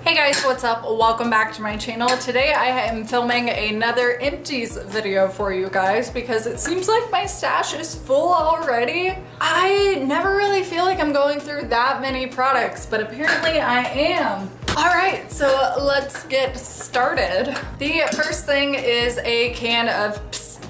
Hey guys, what's up? Welcome back to my channel. Today I am filming another Empties video for you guys because it seems like my stash is full already. I never really feel like I'm going through that many products, but apparently I am. Alright, so let's get started. The first thing is a can of Psst,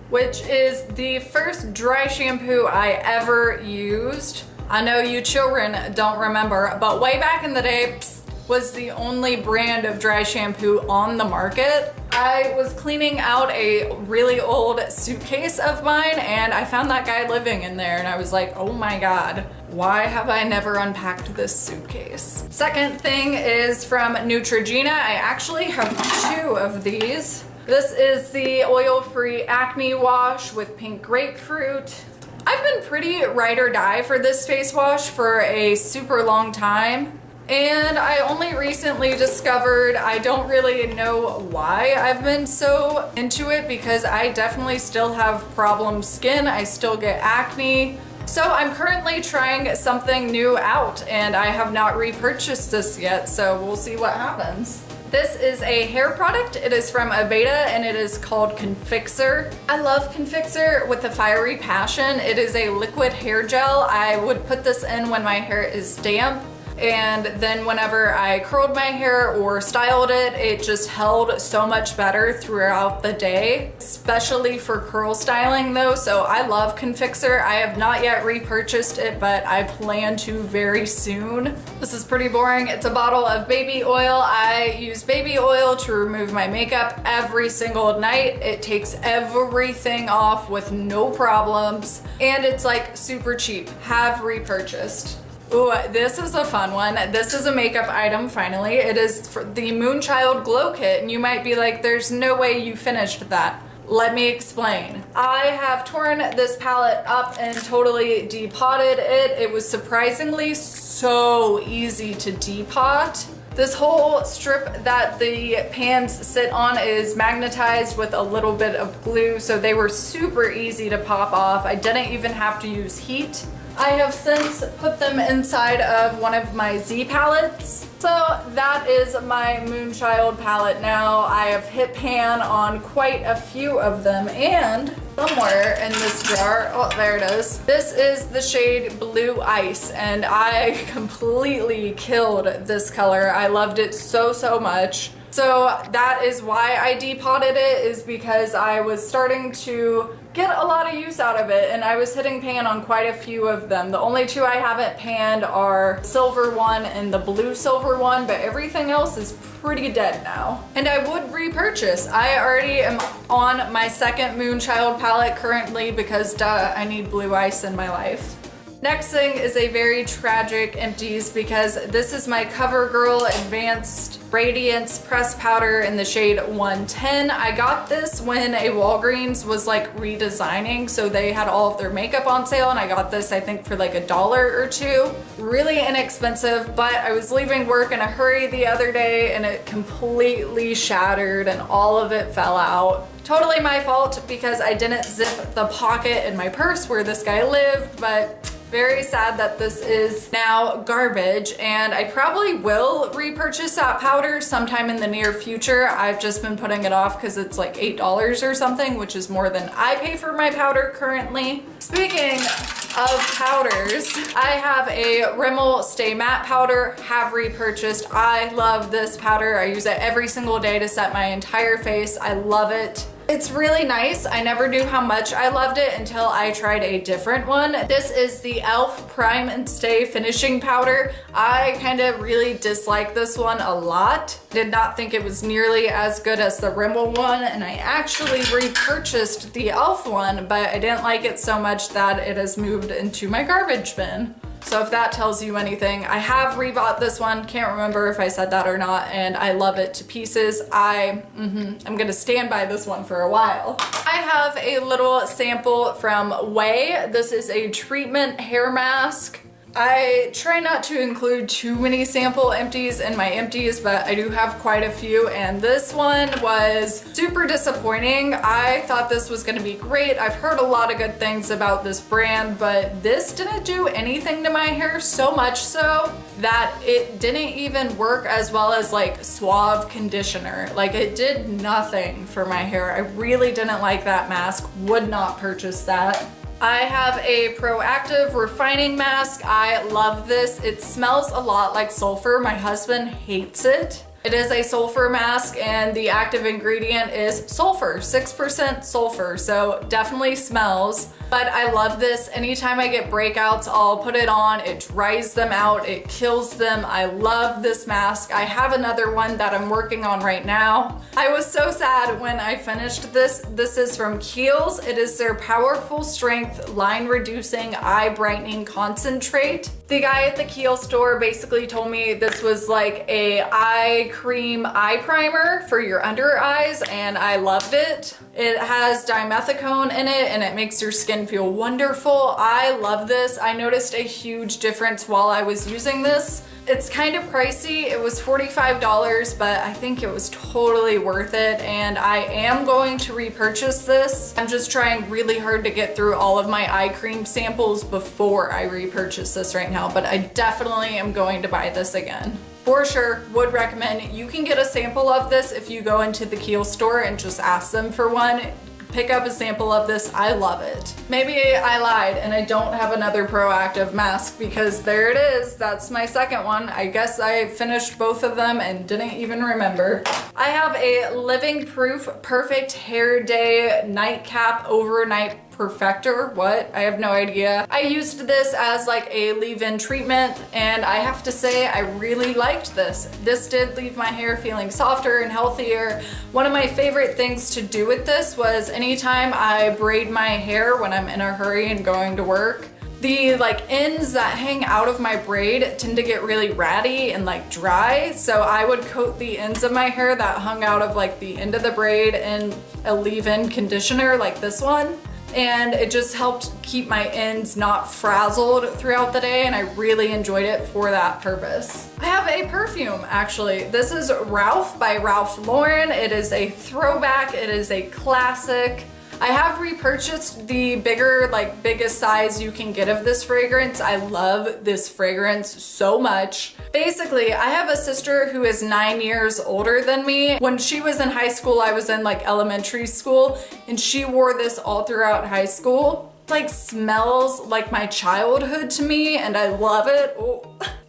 which is the first dry shampoo I ever used. I know you children don't remember, but way back in the day, Psst was the only brand of dry shampoo on the market. I was cleaning out a really old suitcase of mine and I found that guy living in there and I was like, oh my God, why have I never unpacked this suitcase? Second thing is from Neutrogena. I actually have two of these. This is the oil-free acne wash with pink grapefruit. I've been pretty ride or die for this face wash for a super long time. And I only recently discovered, I don't really know why I've been so into it because I definitely still have problem skin. I still get acne. So I'm currently trying something new out and I have not repurchased this yet, so we'll see what happens. This is a hair product. It is from Aveda and it is called Confixer. I love Confixer with a fiery passion. It is a liquid hair gel. I would put this in when my hair is damp. And then whenever I curled my hair or styled it, it just held so much better throughout the day, especially for curl styling though. So I love Confixer. I have not yet repurchased it, but I plan to very soon. This is pretty boring. It's a bottle of baby oil. I use baby oil to remove my makeup every single night. It takes everything off with no problems. And it's like super cheap. Have repurchased. Ooh, this is a fun one. This is a makeup item, finally. It is for the Moonchild Glow Kit, and you might be like, there's no way you finished that. Let me explain. I have torn this palette up and totally depotted it. It was surprisingly so easy to depot. This whole strip that the pans sit on is magnetized with a little bit of glue, so they were super easy to pop off. I didn't even have to use heat. I have since put them inside of one of my Z palettes. So that is my Moonchild palette now. I have hit pan on quite a few of them and somewhere in this jar, oh there it is. This is the shade Blue Ice and I completely killed this color. I loved it so much. So that is why I depotted it, is because I was starting to get a lot of use out of it and I was hitting pan on quite a few of them. The only two I haven't panned are silver one and the blue silver one, but everything else is pretty dead now. And I would repurchase. I already am on my second Moonchild palette currently because duh, I need Blue Ice in my life. Next thing is a very tragic Empties because this is my CoverGirl Advanced Radiance Press Powder in the shade 110. I got this when a Walgreens was like redesigning, so they had all of their makeup on sale and I got this I think for like $1 or $2. Really inexpensive, but I was leaving work in a hurry the other day and it completely shattered and all of it fell out. Totally my fault because I didn't zip the pocket in my purse where this guy lived, but very sad that this is now garbage and I probably will repurchase that powder sometime in the near future. I've just been putting it off because it's like $8 or something, which is more than I pay for my powder currently. Speaking of powders, I have a Rimmel Stay Matte powder, have repurchased. I love this powder. I use it every single day to set my entire face. I love it. It's really nice. I never knew how much I loved it until I tried a different one. This is the e.l.f. Prime and Stay Finishing Powder. I kind of really dislike this one a lot. Did not think it was nearly as good as the Rimmel one, and I actually repurchased the e.l.f. one, but I didn't like it so much that it has moved into my garbage bin. So if that tells you anything, I have rebought this one. Can't remember if I said that or not, and I love it to pieces. I'm gonna stand by this one for a while. I have a little sample from Way. This is a treatment hair mask. I try not to include too many sample empties in my empties, but I do have quite a few, and this one was super disappointing. I thought this was gonna be great. I've heard a lot of good things about this brand, but this didn't do anything to my hair, so much so that it didn't even work as well as like Suave conditioner. Like, it did nothing for my hair. I really didn't like that mask, would not purchase that. I have a Proactive Refining Mask. I love this. It smells a lot like sulfur. My husband hates it. It is a sulfur mask and the active ingredient is sulfur, 6% sulfur, so definitely smells. But I love this. Anytime I get breakouts, I'll put it on. It dries them out, it kills them. I love this mask. I have another one that I'm working on right now. I was so sad when I finished this. This is from Kiehl's. It is their Powerful Strength Line Reducing Eye Brightening Concentrate. The guy at the Kiehl store basically told me this was like a eye cream eye primer for your under eyes, and I loved it. It has dimethicone in it and it makes your skin feel wonderful. I love this. I noticed a huge difference while I was using this. It's kind of pricey. It was $45, but I think it was totally worth it, and I am going to repurchase this. I'm just trying really hard to get through all of my eye cream samples before I repurchase this right now, but I definitely am going to buy this again. For sure, would recommend. You can get a sample of this if you go into the Kiehl store and just ask them for one. Pick up a sample of this. I love it. Maybe I lied and I don't have another Proactive mask, because there it is. That's my second one. I guess I finished both of them and didn't even remember. I have a Living Proof Perfect Hair Day Nightcap Overnight Perfector. What? I have no idea. I used this as like a leave-in treatment, and I have to say I really liked this. This did leave my hair feeling softer and healthier. One of my favorite things to do with this was anytime I braid my hair when I'm in a hurry and going to work, the like ends that hang out of my braid tend to get really ratty and like dry, so I would coat the ends of my hair that hung out of like the end of the braid in a leave-in conditioner like this one, and it just helped keep my ends not frazzled throughout the day, and I really enjoyed it for that purpose. I have a perfume, actually. This is Ralph by Ralph Lauren. It is a throwback, it is a classic. I have repurchased the biggest size you can get of this fragrance. I love this fragrance so much. Basically, I have a sister who is 9 years older than me. When she was in high school, I was in like elementary school, and she wore this all throughout high school. It like smells like my childhood to me, and I love it. Oh.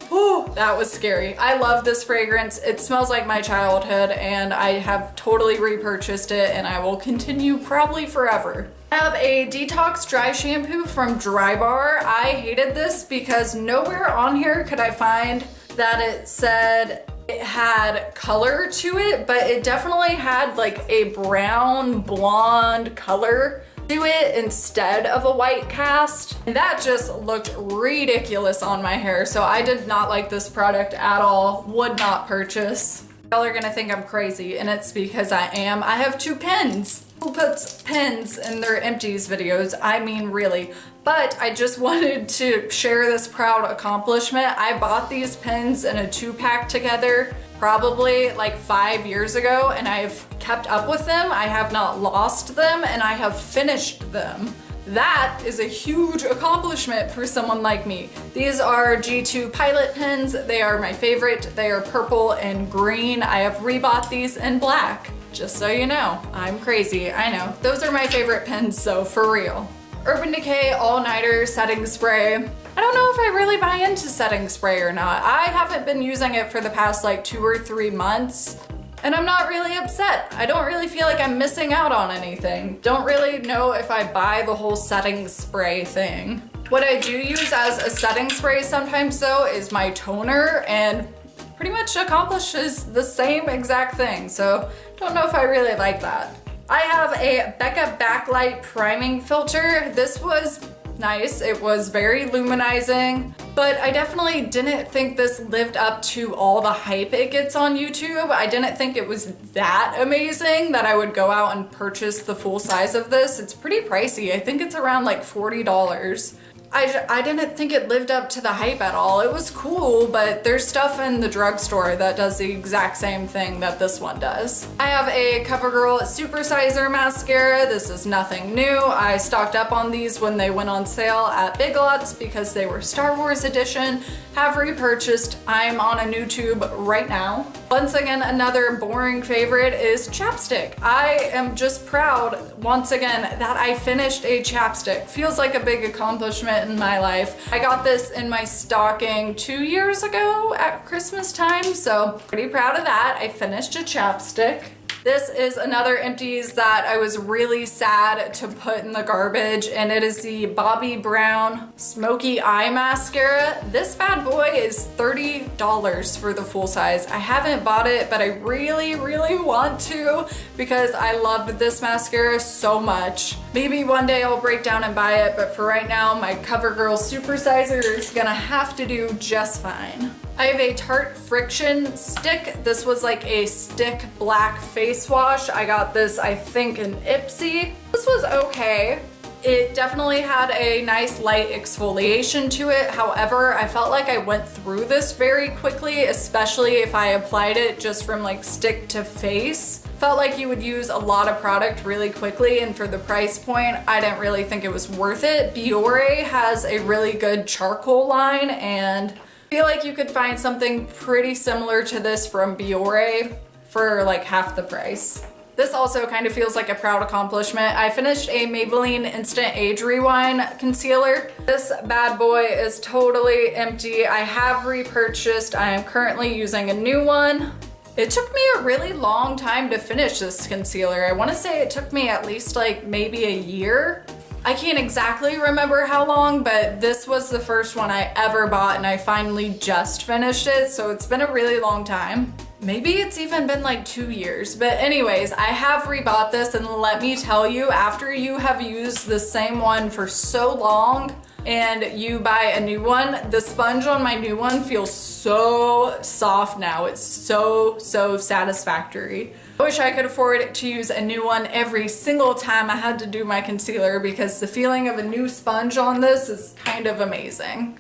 Ooh, that was scary. I love this fragrance. It smells like my childhood, and I have totally repurchased it, and I will continue probably forever. I have a detox dry shampoo from Drybar. I hated this because nowhere on here could I find that it said it had color to it, but it definitely had like a brown blonde color to it instead of a white cast. And that just looked ridiculous on my hair, so I did not like this product at all. Would not purchase. Y'all are gonna think I'm crazy, and it's because I am. I have 2 pens. Who puts pens in their empties videos? I mean, really. But I just wanted to share this proud accomplishment. I bought these pens in a 2-pack together probably like 5 years ago, and I've kept up with them. I have not lost them, and I have finished them. That is a huge accomplishment for someone like me. These are G2 Pilot pens. They are my favorite. They are purple and green. I have rebought these in black, just so you know. I'm crazy, I know. Those are my favorite pens, so for real. Urban Decay All Nighter Setting Spray. I don't know if I really buy into setting spray or not. I haven't been using it for the past like 2 or 3 months, and I'm not really upset. I don't really feel like I'm missing out on anything. Don't really know if I buy the whole setting spray thing. What I do use as a setting spray sometimes though is my toner, and pretty much accomplishes the same exact thing, so don't know if I really like that. I have a Becca Backlight Priming Filter. This was nice. It was very luminizing, but I definitely didn't think this lived up to all the hype it gets on YouTube. I didn't think it was that amazing that I would go out and purchase the full size of this. It's pretty pricey. I think it's around like $40. I didn't think it lived up to the hype at all. It was cool, but there's stuff in the drugstore that does the exact same thing that this one does. I have a CoverGirl Supersizer mascara. This is nothing new. I stocked up on these when they went on sale at Big Lots because they were Star Wars edition. Have repurchased. I'm on a new tube right now. Once again, another boring favorite is chapstick. I am just proud, once again, that I finished a chapstick. Feels like a big accomplishment in my life. I got this in my stocking 2 years ago at Christmas time, so pretty proud of that. I finished a chapstick. This is another Empties that I was really sad to put in the garbage, and it is the Bobbi Brown Smoky Eye Mascara. This bad boy is $30 for the full size. I haven't bought it, but I really, really want to because I love this mascara so much. Maybe one day I'll break down and buy it, but for right now, my CoverGirl Supersizer is gonna have to do just fine. I have a Tarte Friction stick. This was like a stick black face wash. I got this, I think, in Ipsy. This was okay. It definitely had a nice light exfoliation to it. However, I felt like I went through this very quickly, especially if I applied it just from like stick to face. Felt like you would use a lot of product really quickly, and for the price point, I didn't really think it was worth it. Biore has a really good charcoal line, and I feel like you could find something pretty similar to this from Biore for like half the price. This also kind of feels like a proud accomplishment. I finished a Maybelline Instant Age Rewind concealer. This bad boy is totally empty. I have repurchased. I am currently using a new one. It took me a really long time to finish this concealer. I want to say it took me at least like maybe a year. I can't exactly remember how long, but this was the first one I ever bought, and I finally just finished it, so it's been a really long time. Maybe it's even been like 2 years, but anyways, I have rebought this, and let me tell you, after you have used the same one for so long and you buy a new one, the sponge on my new one feels so soft now. It's so satisfactory. I wish I could afford to use a new one every single time I had to do my concealer because the feeling of a new sponge on this is kind of amazing.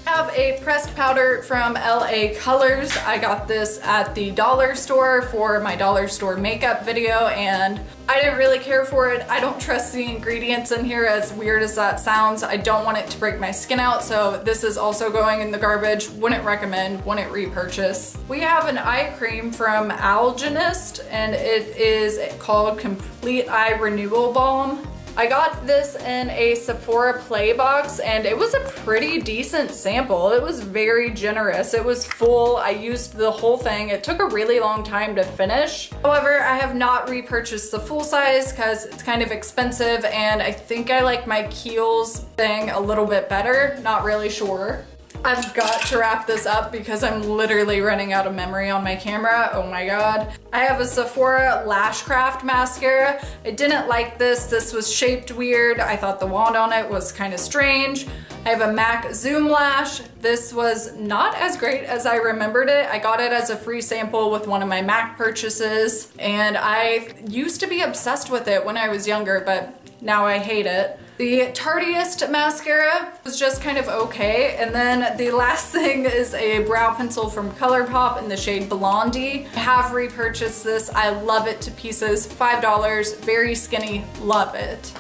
I have a pressed powder from LA Colors. I got this at the dollar store for my dollar store makeup video, and I didn't really care for it. I don't trust the ingredients in here, as weird as that sounds. I don't want it to break my skin out, so this is also going in the garbage. Wouldn't recommend, wouldn't repurchase. We have an eye cream from Algenist, and it is called Complete Eye Renewal Balm. I got this in a Sephora Play box, and it was a pretty decent sample. It was very generous. It was full. I used the whole thing. It took a really long time to finish. However, I have not repurchased the full size because it's kind of expensive, and I think I like my Kiehl's thing a little bit better. Not really sure. I've got to wrap this up because I'm literally running out of memory on my camera. Oh my god. I have a Sephora Lashcraft mascara. I didn't like this. This was shaped weird. I thought the wand on it was kind of strange. I have a MAC Zoom Lash. This was not as great as I remembered it. I got it as a free sample with one of my MAC purchases, and I used to be obsessed with it when I was younger, but now I hate it. The Tardiest mascara was just kind of okay. And then the last thing is a brow pencil from ColourPop in the shade Blondie. I have repurchased this. I love it to pieces. $5, very skinny, love it.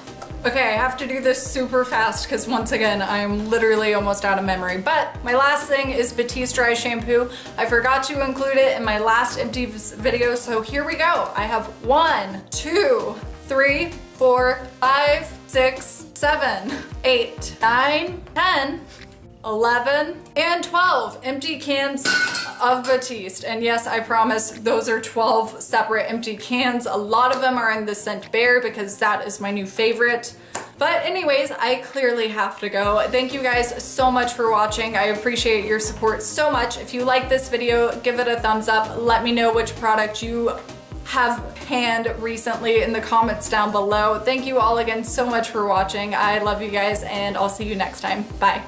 Okay, I have to do this super fast because once again, I'm literally almost out of memory. But my last thing is Batiste Dry Shampoo. I forgot to include it in my last Empties video, so here we go. I have 1, 2, 3, 4, 5, 6, 7, 8, 9, 10, 11, and 12 empty cans of Batiste. And yes, I promise those are 12 separate empty cans. A lot of them are in the scent Bear because that is my new favorite. But anyways, I clearly have to go. Thank you guys so much for watching. I appreciate your support so much. If you like this video, give it a thumbs up. Let me know which product you have panned recently in the comments down below. Thank you all again so much for watching. I love you guys, and I'll see you next time. Bye.